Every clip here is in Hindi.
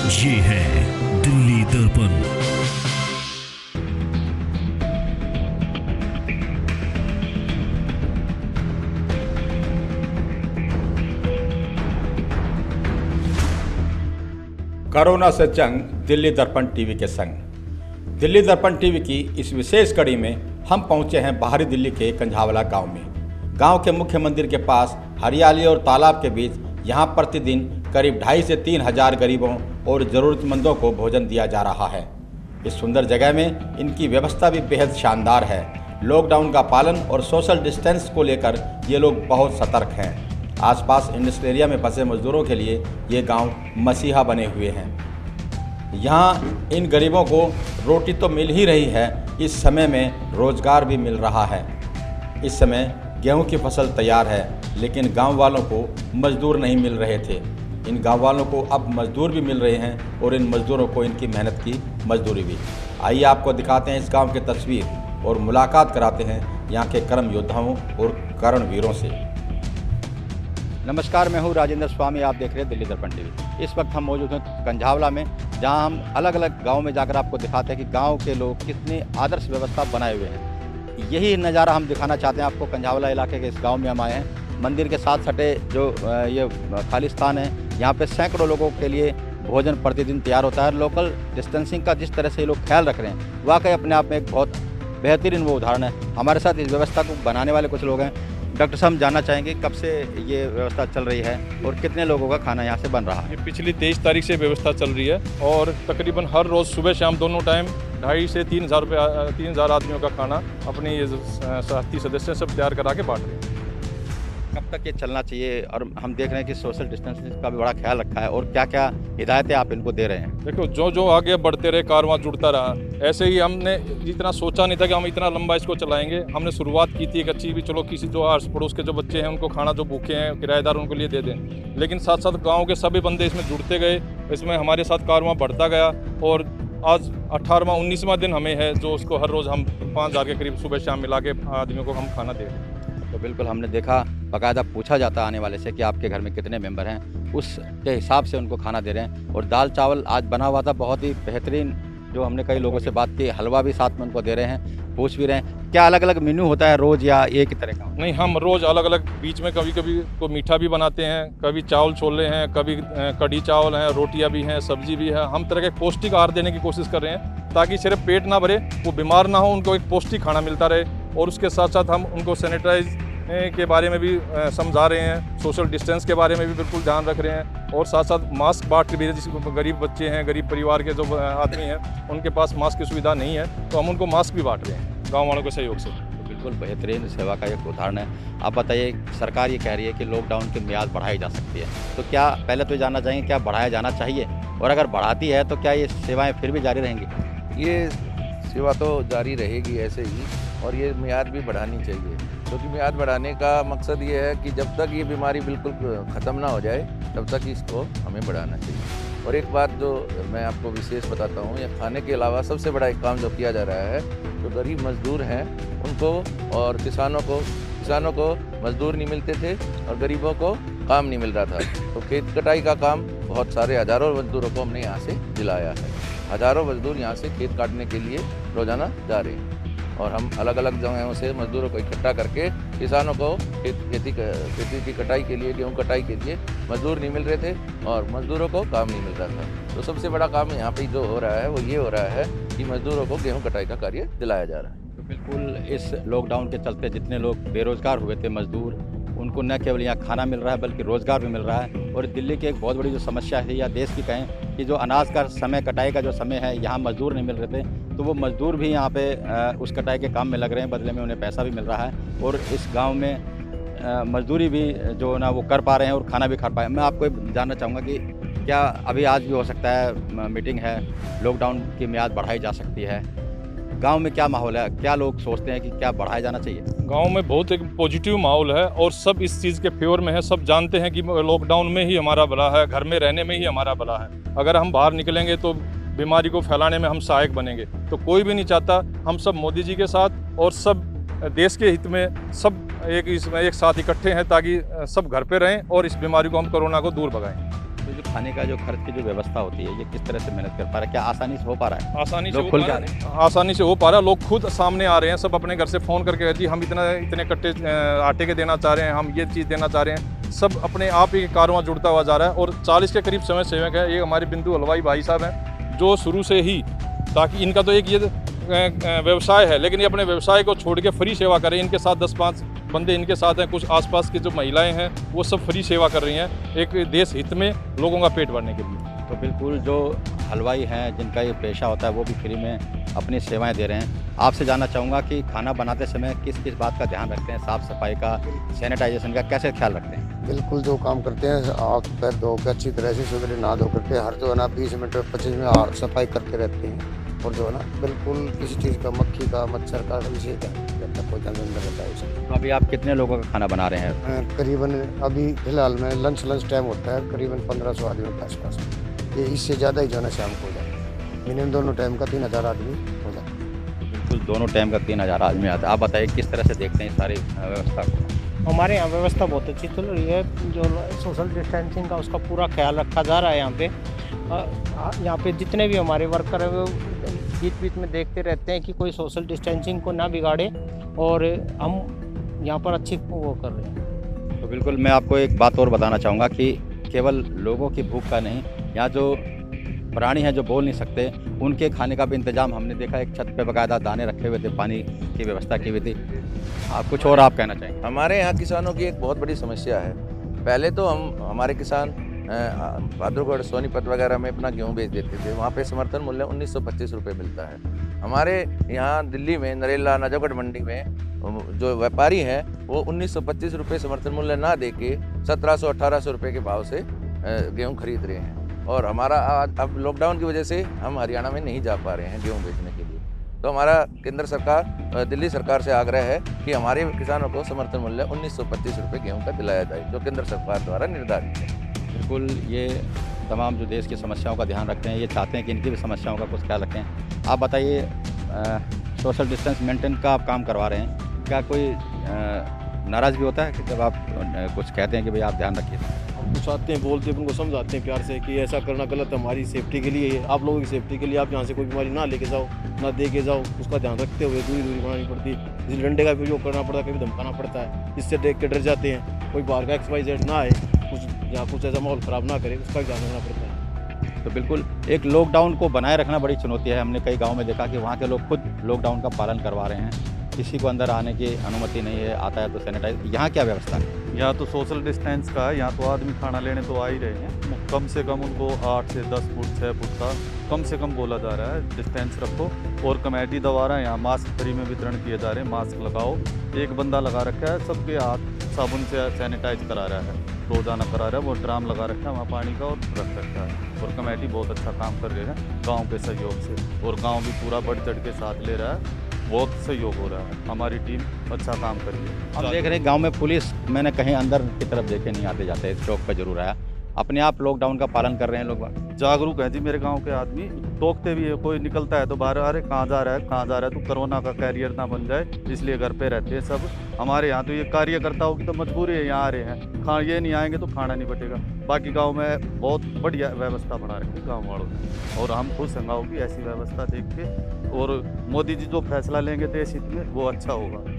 ये है दिल्ली दर्पण। कोरोना से जंग दिल्ली दर्पण टीवी के संग। दिल्ली दर्पण टीवी की इस विशेष कड़ी में हम पहुंचे हैं बाहरी दिल्ली के कंझावला गांव में। गांव के मुख्य मंदिर के पास हरियाली और तालाब के बीच यहां प्रतिदिन करीब 2,500 से 3,000 गरीबों और ज़रूरतमंदों को भोजन दिया जा रहा है। इस सुंदर जगह में इनकी व्यवस्था भी बेहद शानदार है। लॉकडाउन का पालन और सोशल डिस्टेंस को लेकर ये लोग बहुत सतर्क हैं। आसपास इंडस्ट्रियल एरिया में फंसे मजदूरों के लिए ये गांव मसीहा बने हुए हैं। यहाँ इन गरीबों को रोटी तो मिल ही रही है, इस समय में रोजगार भी मिल रहा है। इस समय गेहूं की फसल तैयार है, लेकिन गांव वालों को मजदूर नहीं मिल रहे थे। इन गांव वालों को अब मजदूर भी मिल रहे हैं और इन मजदूरों को इनकी मेहनत की मजदूरी भी। आइए आपको दिखाते हैं इस गांव की तस्वीर और मुलाकात कराते हैं यहाँ के कर्म योद्धाओं और कर्मवीरों से। नमस्कार, मैं हूँ राजेंद्र स्वामी, आप देख रहे हैं दिल्ली दर्पण टीवी। इस वक्त हम मौजूद हैं कंझावला में, जहाँ हम अलग अलग गाँव में जाकर आपको दिखाते हैं कि गाँव के लोग कितनी आदर्श व्यवस्था बनाए हुए हैं। यही नज़ारा हम दिखाना चाहते हैं आपको। कंझावला इलाके के इस गाँव में हम आए हैं। मंदिर के साथ सटे जो ये खालिस्तान है, यहाँ पे सैकड़ों लोगों के लिए भोजन प्रतिदिन तैयार होता है। लोकल डिस्टेंसिंग का जिस तरह से ये लोग ख्याल रख रहे हैं, वाकई अपने आप में एक बहुत बेहतरीन वो उदाहरण है। हमारे साथ इस व्यवस्था को बनाने वाले कुछ लोग हैं। डॉक्टर साहब, हम जानना चाहेंगे कब से ये व्यवस्था चल रही है और कितने लोगों का खाना यहाँ से बन रहा है? ये पिछली 23 तारीख से व्यवस्था चल रही है और तकरीबन हर रोज़ सुबह शाम दोनों टाइम 2,500 से 3,000 आदमियों का खाना अपने ये साथी सदस्य सब तैयार करा के बांट रहे हैं। कब तक ये चलना चाहिए? और हम देख रहे हैं कि सोशल डिस्टेंसिंग का भी बड़ा ख्याल रखा है, और क्या क्या हिदायतें आप इनको दे रहे हैं? देखो, जो जो आगे बढ़ते रहे, कारवां जुड़ता रहा। ऐसे ही हमने इतना सोचा नहीं था कि हम इतना लंबा इसको चलाएंगे। हमने शुरुआत की थी एक अच्छी भी, चलो किसी जो आस पड़ोस के जो बच्चे हैं उनको खाना, जो भूखे हैं किराएदार, उनको लिए दे दें। लेकिन साथ साथ गाँव के सभी बंदे इसमें जुड़ते गए, इसमें हमारे साथ कारवां बढ़ता गया और आज 18वां 19वां दिन हमें है जो उसको हर रोज़ हम 5,000 के करीब सुबह शाम मिला के आदमियों को हम खाना दे रहे हैं। तो बिल्कुल हमने देखा, बाकायदा पूछा जाता आने वाले से कि आपके घर में कितने मेंबर हैं, उसके हिसाब से उनको खाना दे रहे हैं। और दाल चावल आज बना हुआ था, बहुत ही बेहतरीन। जो हमने कई लोगों से बात की, हलवा भी साथ में उनको दे रहे हैं। पूछ भी रहे हैं क्या अलग अलग मेन्यू होता है रोज़ या एक ही तरह का? नहीं, हम रोज़ अलग अलग, बीच में कभी कभी को मीठा भी बनाते हैं, कभी चावल छोले हैं, कभी कढ़ी चावल हैं, रोटियां भी हैं, सब्जी भी है। हम तरह के पौष्टिक आहार देने की कोशिश कर रहे हैं ताकि सिर्फ पेट ना भरे, वो बीमार ना हो, उनको एक पौष्टिक खाना मिलता रहे। और उसके साथ साथ हम उनको सैनिटाइज के बारे में भी समझा रहे हैं, सोशल डिस्टेंस के बारे में भी बिल्कुल ध्यान रख रहे हैं। और साथ साथ मास्क बांट के भी, जिस गरीब बच्चे हैं, गरीब परिवार के जो आदमी हैं, उनके पास मास्क की सुविधा नहीं है, तो हम उनको मास्क भी बांट रहे हैं गाँव वालों के सहयोग से। तो बिल्कुल बेहतरीन सेवा का एक उदाहरण है। आप बताइए, सरकार ये कह रही है कि लॉकडाउन की मियाद बढ़ाई जा सकती है, तो क्या, पहले तो जानना चाहेंगे क्या बढ़ाया जाना चाहिए, और अगर बढ़ाती है तो क्या ये सेवाएँ फिर भी जारी रहेंगी? ये सेवा तो जारी रहेगी ऐसे ही, और ये मियाद भी बढ़ानी चाहिए, क्योंकि मियाद बढ़ाने का मकसद ये है कि जब तक ये बीमारी बिल्कुल ख़त्म ना हो जाए तब तक इसको हमें बढ़ाना चाहिए। और एक बात जो मैं आपको विशेष बताता हूँ, ये खाने के अलावा सबसे बड़ा एक काम जो किया जा रहा है, जो गरीब मजदूर हैं उनको और किसानों को मजदूर नहीं मिलते थे और गरीबों को काम नहीं मिल रहा था, तो खेत कटाई का काम बहुत सारे हज़ारों मजदूरों को हमने यहाँ से दिलाया है। हज़ारों मजदूर यहाँ से खेत काटने के लिए रोज़ाना जा रहे हैं, और हम अलग अलग जगहों से मजदूरों को इकट्ठा करके किसानों को खेती की कटाई के लिए, गेहूं कटाई के लिए मजदूर नहीं मिल रहे थे और मजदूरों को काम नहीं मिल रहा था। तो सबसे बड़ा काम यहाँ पे जो हो रहा है वो ये हो रहा है कि मजदूरों को गेहूं कटाई का कार्य दिलाया जा रहा है। तो बिल्कुल इस लॉकडाउन के चलते जितने लोग बेरोज़गार हुए थे मजदूर, उनको न केवल यहाँ खाना मिल रहा है बल्कि रोज़गार भी मिल रहा है। और दिल्ली की एक बहुत बड़ी जो समस्या है, या देश की कहें, कि जो अनाज का समय, कटाई का जो समय है, यहाँ मजदूर नहीं मिल रहे थे, तो वो मजदूर भी यहाँ पे उस कटाई के काम में लग रहे हैं, बदले में उन्हें पैसा भी मिल रहा है। और इस गांव में मजदूरी भी जो ना वो कर पा रहे हैं और खाना भी खा पाए। मैं आपको जानना चाहूँगा कि क्या अभी आज भी हो सकता है, मीटिंग है, लॉकडाउन की मियाद बढ़ाई जा सकती है? गांव में क्या माहौल है, क्या लोग सोचते हैं कि क्या बढ़ाया जाना चाहिए? गांव में बहुत एक पॉजिटिव माहौल है और सब इस चीज़ के फेवर में है। सब जानते हैं कि लॉकडाउन में ही हमारा भला है, घर में रहने में ही हमारा भला है। अगर हम बाहर निकलेंगे तो बीमारी को फैलाने में हम सहायक बनेंगे, तो कोई भी नहीं चाहता। हम सब मोदी जी के साथ और सब देश के हित में सब इसमें एक साथ इकट्ठे हैं ताकि सब घर पे रहें और इस बीमारी को, हम कोरोना को दूर भगाएं। तो जो खाने का जो खर्च की जो व्यवस्था होती है, ये किस तरह से मेहनत कर पा रहा है? क्या आसानी से हो पा रहा है? आसानी से लोग हो खुल पा के आ रहा है, आसानी से हो पा रहा है। लोग खुद सामने आ रहे हैं, सब अपने घर से फ़ोन करके जी हम इतने कट्टे आटे के देना चाह रहे हैं, हम ये चीज़ देना चाह रहे हैं। सब अपने आप ही कारवां जुड़ता हुआ जा रहा है। और 40 के करीब स्वयं सेवक है। ये हमारे बिंदु हलवाई भाई साहब हैं, जो शुरू से ही, ताकि इनका तो एक ये व्यवसाय है, लेकिन ये अपने व्यवसाय को छोड़ के फ्री सेवा करें। इनके साथ 10-5 बंदे इनके साथ हैं, कुछ आसपास की जो महिलाएं हैं वो सब फ्री सेवा कर रही हैं, एक देश हित में लोगों का पेट भरने के लिए। तो बिल्कुल जो हलवाई हैं, जिनका ये पेशा होता है, वो भी फ्री में अपनी सेवाएं दे रहे हैं। आपसे जानना चाहूँगा कि खाना बनाते समय किस किस बात का ध्यान रखते हैं? साफ़ सफाई का, सैनिटाइजेशन का कैसे ख्याल रखते हैं? बिल्कुल जो काम करते हैं हाथ पैर धो के अच्छी तरह से सुबह नहा धो करके हर जो है ना 20 मिनट 25 मिनट हाथ सफाई करते रहते हैं। और जो है ना बिल्कुल किसी चीज़ का, मक्खी का, मच्छर का, किसी का जब तक कोई अंदर रहता है उसमें। तो अभी आप कितने लोगों का खाना बना रहे हैं? करीबन अभी फिलहाल में लंच टाइम होता है, करीबन 1500 आदमी के आसपास। ये इससे ज़्यादा ही जो है ना शाम को हो जाता है। मिनिमम दोनों टाइम का 3000 आदमी हो जाता है। बिल्कुल दोनों टाइम का 3000 आदमी आता है। आप बताइए किस तरह से देखते हैं इस सारी व्यवस्था को? हमारे यहाँ व्यवस्था बहुत अच्छी चल रही है। जो सोशल डिस्टेंसिंग का उसका पूरा ख्याल रखा जा रहा है। यहाँ पे जितने भी हमारे वर्कर हैं वो बीच बीच में देखते रहते हैं कि कोई सोशल डिस्टेंसिंग को ना बिगाड़े, और हम यहाँ पर अच्छी वो कर रहे हैं। तो बिल्कुल मैं आपको एक बात और बताना चाहूँगा कि केवल लोगों की भूख का नहीं, यहाँ जो प्राणी हैं जो बोल नहीं सकते, उनके खाने का भी इंतजाम हमने देखा। एक छत पे बाकायदा दाने रखे हुए थे, पानी की व्यवस्था की हुई थी। आप कुछ और आप कहना चाहेंगे? हमारे यहाँ किसानों की एक बहुत बड़ी समस्या है। पहले तो हमारे किसान बहादुरगढ़, सोनीपत वगैरह में अपना गेहूँ बेच देते थे। वहाँ पे समर्थन मूल्य 1925 रुपये मिलता है। हमारे यहाँ दिल्ली में नरेला नजफगढ़ मंडी में जो व्यापारी हैं वो 1925 रुपये समर्थन मूल्य ना दे के 1700-1800 रुपये के भाव से गेहूँ खरीद रहे हैं। और हमारा अब लॉकडाउन की वजह से हम हरियाणा में नहीं जा पा रहे हैं गेहूँ बेचने के लिए। तो हमारा केंद्र सरकार, दिल्ली सरकार से आग्रह है कि हमारे किसानों को समर्थन मूल्य 1925 रुपये गेहूँ का दिलाया जाए, जो केंद्र सरकार द्वारा निर्धारित है। बिल्कुल ये तमाम जो देश की समस्याओं का ध्यान रखते हैं, ये चाहते हैं कि इनकी भी समस्याओं का कुछ ख्याल रखें। आप बताइए, सोशल डिस्टेंस मेंटेन का आप काम करवा रहे हैं, क्या कोई नाराज़ भी होता है कि जब आप कुछ कहते हैं कि भाई आप ध्यान रखिए? हम कुछ आते हैं, बोलते हैं, उनको समझाते हैं प्यार से कि ऐसा करना गलत है, हमारी सेफ्टी के लिए है, आप लोगों की सेफ्टी के लिए। आप यहाँ से कोई बीमारी ना लेके जाओ, ना दे के जाओ, उसका ध्यान रखते हुए दूरी बनानी पड़ती है। जिस डंडे का प्रयोग करना पड़ता है, कभी धमकाना पड़ता है, इससे देख के डर जाते हैं। कोई बाहर का XYZ ना आए, कुछ ऐसा माहौल ख़राब ना करे, उसका भी ध्यान रखना पड़ता है। तो बिल्कुल एक लॉकडाउन को बनाए रखना बड़ी चुनौती है। हमने कई गाँव में देखा कि वहाँ के लोग खुद लॉकडाउन का पालन करवा रहे हैं, किसी को अंदर आने की अनुमति नहीं है, आता है तो सैनिटाइज। यहाँ क्या व्यवस्था है? यहाँ तो सोशल डिस्टेंस का है। यहाँ तो आदमी खाना लेने तो आ ही रहे हैं। कम से कम उनको 8 से 10 फुट 6 फुट का कम से कम बोला जा रहा है डिस्टेंस रखो। और कमेटी द्वारा यहाँ मास्क फ्री में वितरण किए जा रहे हैं। मास्क लगाओ, एक बंदा लगा रखा है, सबके हाथ साबुन से सैनिटाइज करा रहा है, रोजाना करा रहा है। वो ड्राम लगा रखा है वहाँ पानी का और रख रखा है। और कमेटी बहुत अच्छा काम कर रहे हैं गाँव के सहयोग से, और गाँव भी पूरा बढ़ चढ़ के साथ ले रहा है। बहुत सहयोग हो रहा है, हमारी टीम अच्छा काम कर रही है। हम देख रहे हैं गांव में पुलिस, मैंने कहीं अंदर की तरफ देखे नहीं आते जाते, इस चौक पर जरूर आया। अपने आप लॉकडाउन का पालन कर रहे हैं लोग, जागरूक है जी। मेरे गांव के आदमी टोकते भी है, कोई निकलता है तो बाहर, अरे कहाँ जा रहा है, कहाँ जा रहा है, तो कोरोना का कैरियर ना बन जाए, इसलिए घर पे रहते हैं सब। हमारे यहाँ तो ये कार्यकर्ताओं की तो मजबूरी है, यहाँ आ रहे हैं, ये नहीं आएंगे तो खाना नहीं बचेगा। बाकी गाँव में बहुत बढ़िया व्यवस्था बना रखी है गाँव वालों ने, और हम खुश हैं गाँव की ऐसी व्यवस्था देख के। और मोदी जी जो फैसला लेंगे देश हित में वो अच्छा होगा।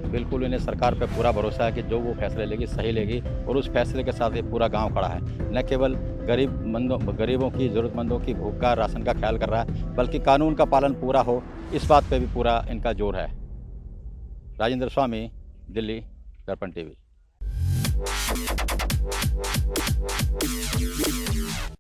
बिल्कुल इन्हें सरकार पे पूरा भरोसा है कि जो वो फैसले लेगी सही लेगी, और उस फैसले के साथ ये पूरा गांव खड़ा है। न केवल गरीबों की, ज़रूरतमंदों की भूख का, राशन का ख्याल कर रहा है, बल्कि कानून का पालन पूरा हो, इस बात पे भी पूरा इनका जोर है। राजेंद्र स्वामी, दिल्ली, दर्पण टीवी।